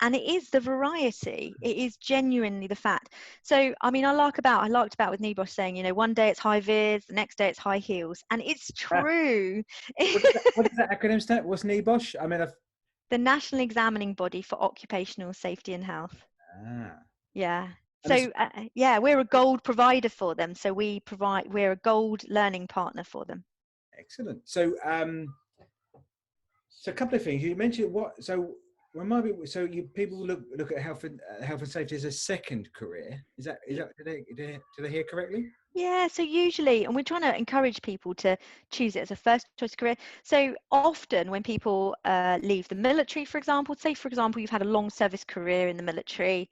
And it is the variety. It is genuinely the fact. So, I mean, I larked about with Nibosh saying, one day it's high vis, the next day it's high heels. And it's true. What does that acronym stand? What's NEBOSH? I mean, The National Examining Body for Occupational Safety and Health. Yeah. So, yeah, we're a gold provider for them. So we're a gold learning partner for them. Excellent. So, so a couple of things you mentioned. Remind me. So people look at health and safety as a second career. Is that did I hear correctly? Yeah, so usually, and we're trying to encourage people to choose it as a first choice career. So often when people leave the military, for example, say, for example, you've had a long service career in the military,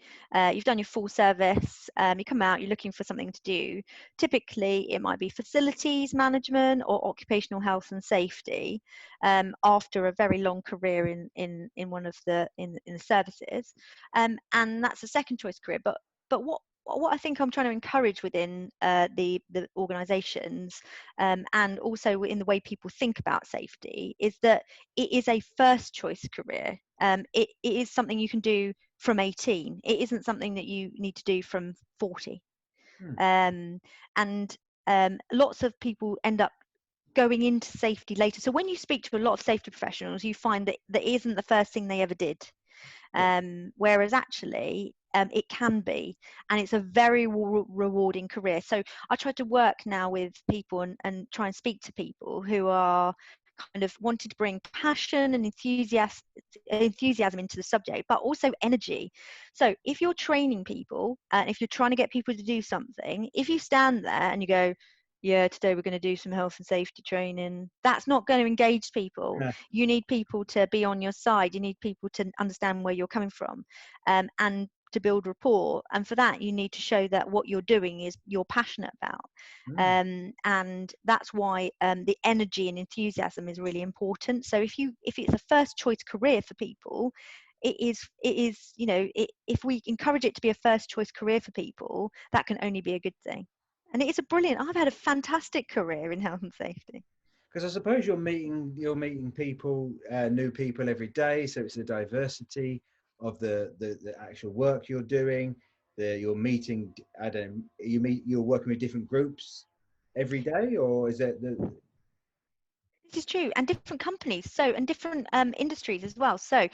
you've done your full service, you come out, you're looking for something to do. Typically, it might be facilities management or occupational health and safety after a very long career in one of the services. And that's a second choice career. But what I think I'm trying to encourage within the organisations and also in the way people think about safety is that it is a first choice career. It is something you can do from 18. It isn't something that you need to do from 40. And lots of people end up going into safety later. So when you speak to a lot of safety professionals, you find that that isn't the first thing they ever did. Whereas actually it can be, and it's a very rewarding career. So I try to work now with people and try and speak to people who are kind of wanting to bring passion and enthusiasm into the subject, but also energy. So if you're training people and if you're trying to get people to do something, if you stand there and you go, yeah, today we're going to do some health and safety training, that's not going to engage people. Yeah. You need people to be on your side. You need people to understand where you're coming from and to build rapport. And for that, you need to show that what you're doing is you're passionate about. And that's why the energy and enthusiasm is really important. So if it's a first choice career for people, it is if we encourage it to be a first choice career for people, that can only be a good thing. And it's I've had a fantastic career in health and safety. Because I suppose you're meeting people, new people every day. So it's the diversity of the actual work you're doing. You're meeting. You're working with different groups every day, or is it the? This is true, and different companies, and different industries as well. So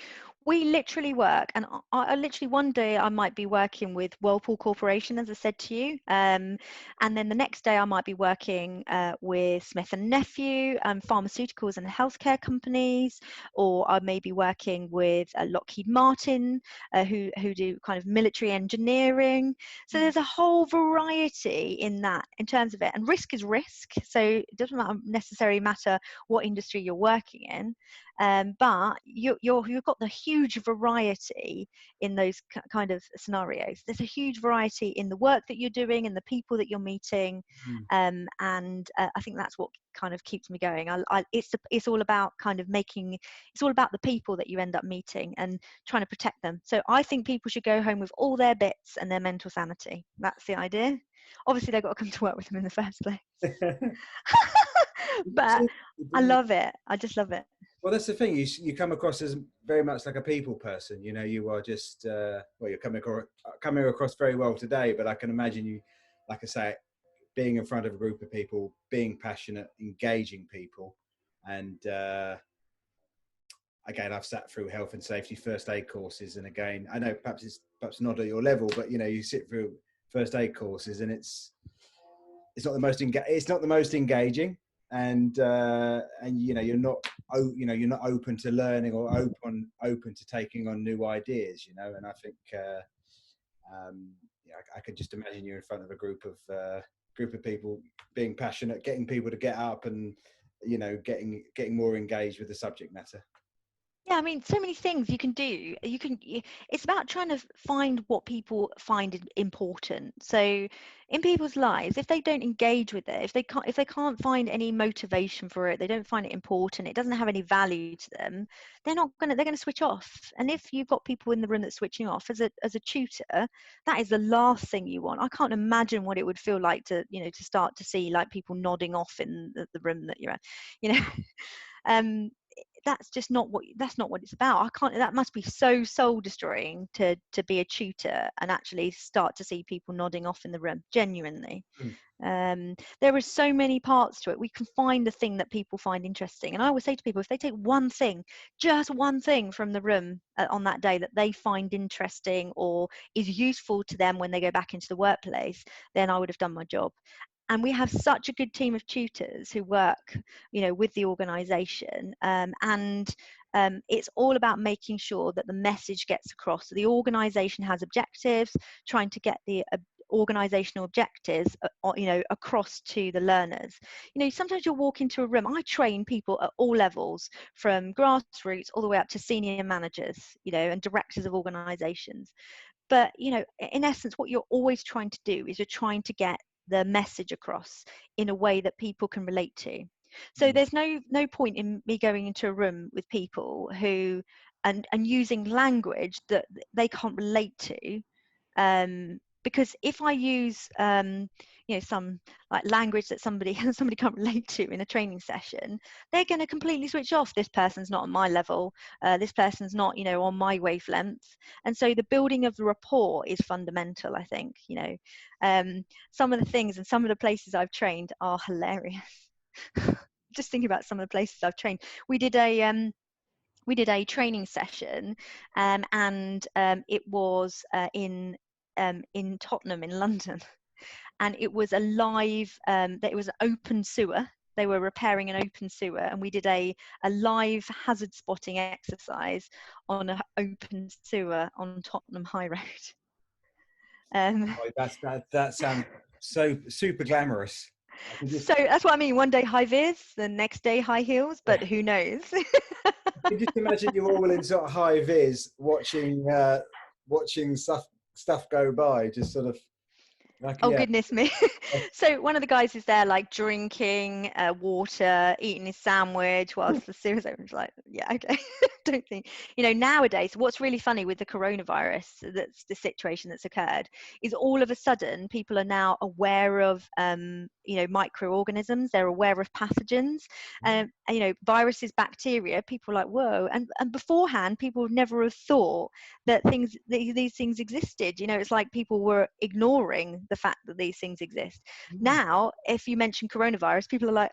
we literally work, and I literally one day I might be working with Whirlpool Corporation, as I said to you, and then the next day I might be working with Smith and Nephew, pharmaceuticals and healthcare companies, or I may be working with Lockheed Martin, who do kind of military engineering. So there's a whole variety in that in terms of it, and risk is risk. So it doesn't necessarily matter what industry you're working in, but you've got the huge variety in those kind of scenarios. There's a huge variety in the work that you're doing and the people that you're meeting, and I think that's what kind of keeps me going. It's all about it's all about the people that you end up meeting and trying to protect them. So I think people should go home with all their bits and their mental sanity. That's the idea. Obviously they've got to come to work with them in the first place. But I love it. I just love it. Well, that's the thing. You come across as very much like a people person. You are just you're coming across very well today. But I can imagine you, like I say, being in front of a group of people, being passionate, engaging people, and again, I've sat through health and safety first aid courses, and again, I know perhaps not at your level, but you sit through first aid courses, and it's not the most engaging, and you're not open to learning or open to taking on new ideas, and I think I could just imagine you in front of a group of people being passionate, getting people to get up and getting more engaged with the subject matter. Yeah, I mean, so many things you can do. It's about trying to find what people find important. So, in people's lives, if they don't engage with it, if they can't find any motivation for it, they don't find it important, it doesn't have any value to them, they're gonna switch off. And if you've got people in the room that's switching off, as a tutor, that is the last thing you want. I can't imagine what it would feel like to, to start to see like people nodding off in the room that you're at, you know. um that's not what it's about. I can't That must be so soul destroying to be a tutor and actually start to see people nodding off in the room genuinely. Mm. There are so many parts to it. We can find the thing that people find interesting, and I always say to people, if they take one thing, just one thing from the room on that day that they find interesting or is useful to them when they go back into the workplace, then I would have done my job. And we have such a good team of tutors who work, with the organisation, and it's all about making sure that the message gets across. So the organisation has objectives, trying to get the organizational objectives across to the learners. Sometimes you'll walk into a room. I train people at all levels, from grassroots all the way up to senior managers, and directors of organizations. But in essence, what you're always trying to do is you're trying to get the message across in a way that people can relate to. So Mm. there's no point in me going into a room with people who and using language that they can't relate to, because if I use some like language that somebody somebody can't relate to in a training session, they're going to completely switch off. This person's not on my level, this person's not on my wavelength. And so the building of the rapport is fundamental, I think. Some of the things and some of the places I've trained are hilarious. Just thinking about some of the places I've trained. We did a training session, and it was in Tottenham in London, and it was a live. It was an open sewer. They were repairing an open sewer, and we did a live hazard spotting exercise on an open sewer on Tottenham High Road. Oh, that sounds so super glamorous. I can just, So that's what I mean. One day high vis, the next day high heels, yeah. but who knows? I can just imagine you all in sort of high vis watching stuff go by, just sort of like, Oh yeah. goodness me. So one of the guys is there like drinking water, eating his sandwich whilst the series open's like, yeah, okay. Don't think, nowadays what's really funny with the coronavirus, that's the situation that's occurred, is all of a sudden people are now aware of microorganisms. They're aware of pathogens, and viruses, bacteria. People are like, whoa. And beforehand people would never have thought that these things existed. It's like people were ignoring the fact that these things exist. Mm. Now if you mention coronavirus, people are like,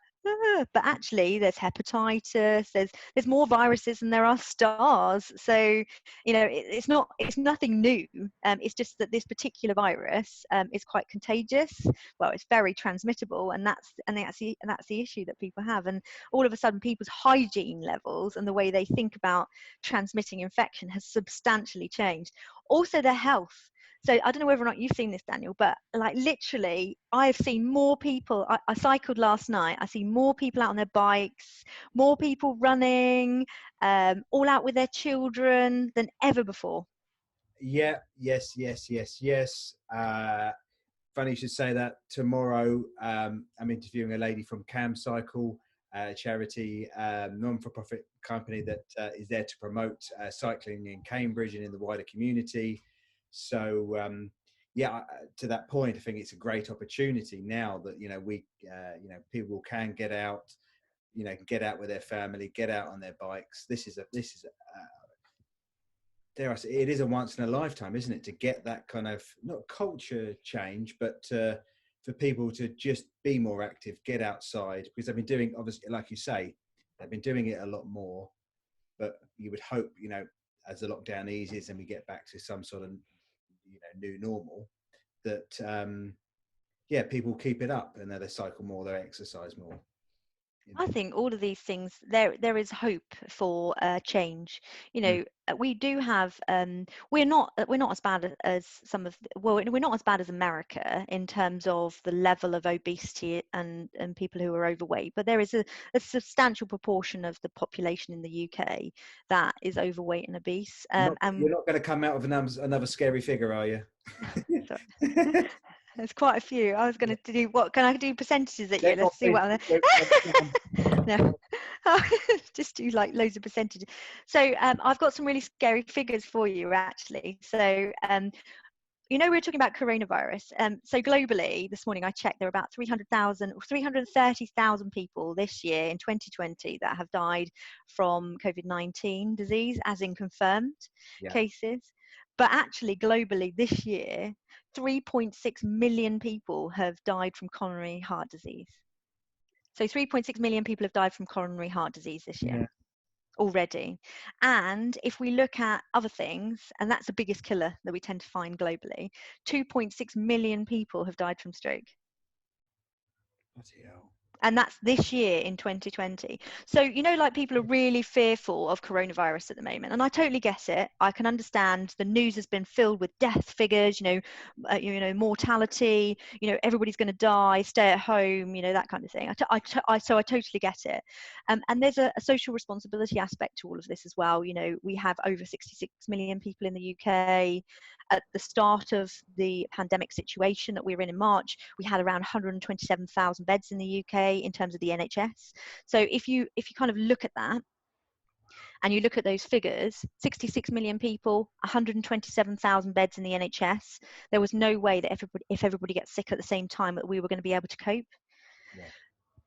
but actually there's hepatitis, there's more viruses than there are stars. So it's nothing new. It's just that this particular virus is quite contagious. Well, it's very transmittable, and that's the issue that people have. And all of a sudden people's hygiene levels and the way they think about transmitting infection has substantially changed. Also their health. So I don't know whether or not you've seen this, Daniel, but like literally I've seen more people. I cycled last night. I see more people out on their bikes, more people running, all out with their children than ever before. Yeah, yes. Funny you should say that. Tomorrow, I'm interviewing a lady from Cam Cycle, a charity, non-for-profit company that is there to promote cycling in Cambridge and in the wider community. So, to that point, I think it's a great opportunity now that people can get out, get out with their family, get out on their bikes. This is dare I say, it is a once in a lifetime, isn't it, to get that kind of not culture change, but for people to just be more active, get outside, because they've been doing, obviously, like you say, they've been doing it a lot more. But you would hope, as the lockdown eases and we get back to some sort of, new normal, that people keep it up and they cycle more, they exercise more. I think all of these things, there is hope for change. We do have we're not as bad as some of well, we're not as bad as America in terms of the level of obesity and people who are overweight, but there is a substantial proportion of the population in the UK that is overweight and obese. You're not going to come out with another scary figure, are you? There's quite a few. I was going to do what? Can I do percentages at you? Let's see what. No, just do like loads of percentages. So I've got some really scary figures for you, actually. So we were talking about coronavirus. So globally, this morning I checked, there are about 330,000 people this year in 2020 that have died from COVID-19 disease, as in confirmed cases. But actually, globally this year, 3.6 million people have died from coronary heart disease. So 3.6 million people have died from coronary heart disease this year already. And if we look at other things, and that's the biggest killer that we tend to find globally, 2.6 million people have died from stroke. Bloody hell. And that's this year in 2020. So, like people are really fearful of coronavirus at the moment. And I totally get it. I can understand the news has been filled with death figures, mortality, everybody's going to die, stay at home, that kind of thing. So I totally get it. And there's a social responsibility aspect to all of this as well. We have over 66 million people in the UK. At the start of the pandemic situation that we were in March, we had around 127,000 beds in the UK in terms of the NHS. So if you kind of look at that and you look at those figures, 66 million people, 127,000 beds in the NHS, there was no way that if everybody gets sick at the same time that we were going to be able to cope. Yeah.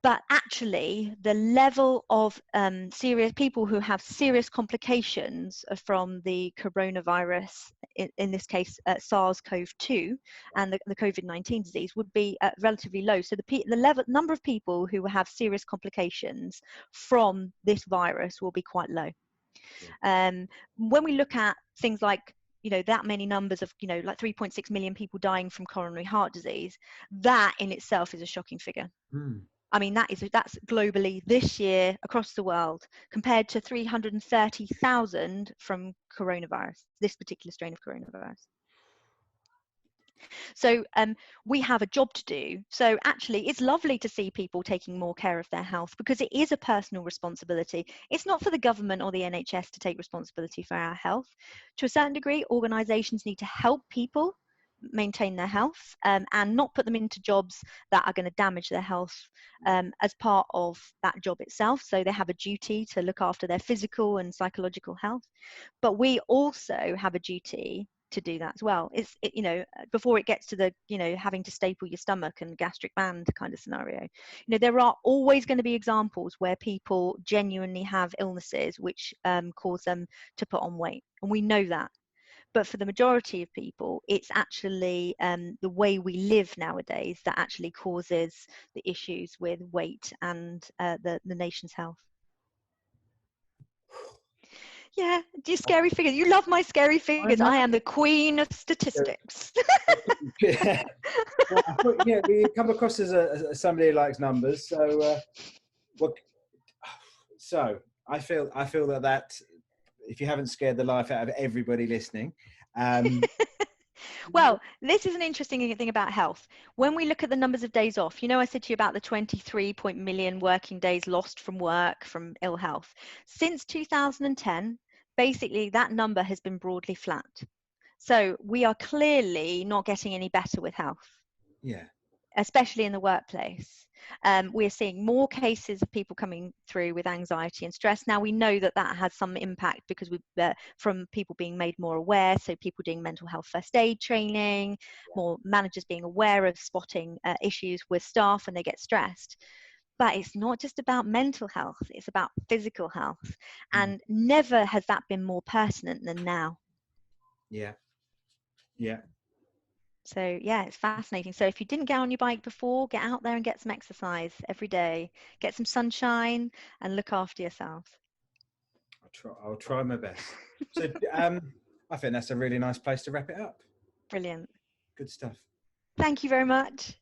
But actually, the level of serious people who have serious complications from the coronavirus, in this case SARS-CoV-2 and the COVID-19 disease, would be relatively low. So the number of people who have serious complications from this virus will be quite low. When we look at things like that many numbers of like 3.6 million people dying from coronary heart disease, that in itself is a shocking figure. I mean, that's globally this year across the world, compared to 330,000 from coronavirus, this particular strain of coronavirus. So we have a job to do. So actually, it's lovely to see people taking more care of their health, because it is a personal responsibility. It's not for the government or the NHS to take responsibility for our health. To a certain degree, organisations need to help people maintain their health and not put them into jobs that are going to damage their health as part of that job itself. So they have a duty to look after their physical and psychological health. But we also have a duty to do that as well. Before it gets to the having to staple your stomach and gastric band kind of scenario, there are always going to be examples where people genuinely have illnesses which cause them to put on weight, and we know that. But for the majority of people, it's actually the way we live nowadays that actually causes the issues with weight and the nation's health. Yeah, do you scary figures? You love my scary figures. I am the queen of statistics. Yeah, you come across as somebody who likes numbers. So, so I feel that if you haven't scared the life out of everybody listening. Well, this is an interesting thing about health. When we look at the numbers of days off, I said to you about the 23 million working days lost from work from ill health. Since 2010, basically that number has been broadly flat. So we are clearly not getting any better with health. Yeah. Especially in the workplace. We're seeing more cases of people coming through with anxiety and stress. Now, we know that has some impact because from people being made more aware, so people doing mental health first aid training, more managers being aware of spotting issues with staff when they get stressed. But it's not just about mental health, it's about physical health. And never has that been more pertinent than now. Yeah. Yeah. So yeah, it's fascinating. So if you didn't get on your bike before, get out there and get some exercise every day. Get some sunshine and look after yourself. I'll try my best. So I think that's a really nice place to wrap it up. Brilliant. Good stuff. Thank you very much.